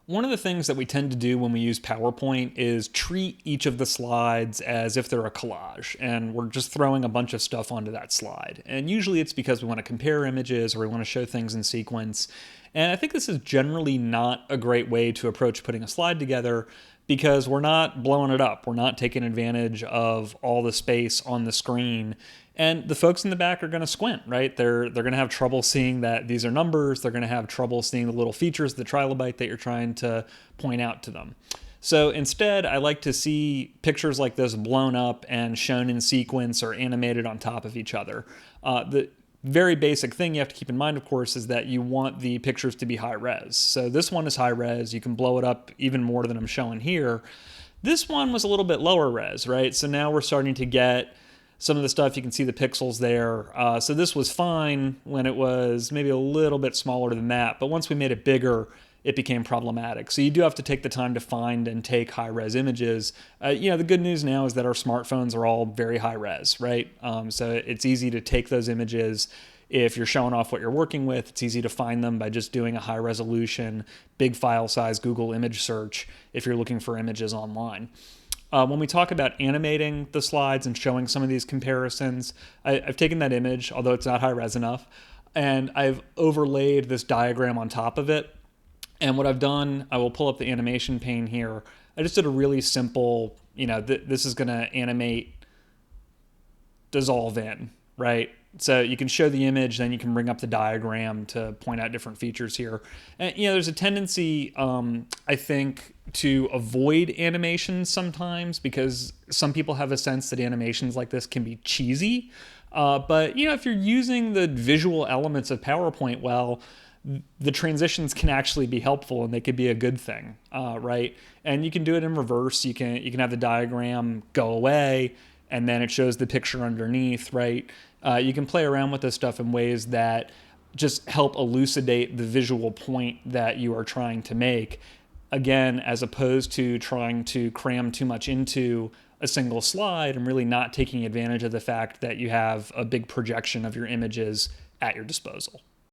One of the things that we tend to do when we use PowerPoint is treat each of the slides as if they're a collage, and we're just throwing a bunch of stuff onto that slide. And usually it's because we want to compare images or we want to show things in sequence. And I think this is generally not a great way to approach putting a slide together because we're not blowing it up. We're not taking advantage of all the space on the screen. And the folks in the back are going to squint, right? They're going to have trouble seeing that these are numbers. They're going to have trouble seeing the little features, the trilobite that you're trying to point out to them. So instead, I like to see pictures like this blown up and shown in sequence or animated on top of each other. The very basic thing you have to keep in mind, of course, is that you want the pictures to be high res. So this one is high res. You can blow it up even more than I'm showing here. This one was a little bit lower res, right? So now we're starting to get some of the stuff. You can see the pixels there. So this was fine when it was maybe a little bit smaller than that. But once we made it bigger, it became problematic. So you do have to take the time to find and take high-res images. The good news now is that our smartphones are all very high-res, right? So it's easy to take those images. If you're showing off what you're working with, it's easy to find them by just doing a high-resolution, big file size Google image search if you're looking for images online. When we talk about animating the slides and showing some of these comparisons, I've taken that image, although it's not high-res enough, and I've overlaid this diagram on top of it. And what I've done, I will pull up the animation pane here. I just did a really simple, this is going to animate dissolve in, right? So you can show the image, then you can bring up the diagram to point out different features here. And, there's a tendency, I think, to avoid animations sometimes because some people have a sense that animations like this can be cheesy. But, if you're using the visual elements of PowerPoint well, the transitions can actually be helpful and they could be a good thing, right? And you can do it in reverse. You can have the diagram go away and then it shows the picture underneath, right? You can play around with this stuff in ways that just help elucidate the visual point that you are trying to make. Again, as opposed to trying to cram too much into a single slide and really not taking advantage of the fact that you have a big projection of your images at your disposal.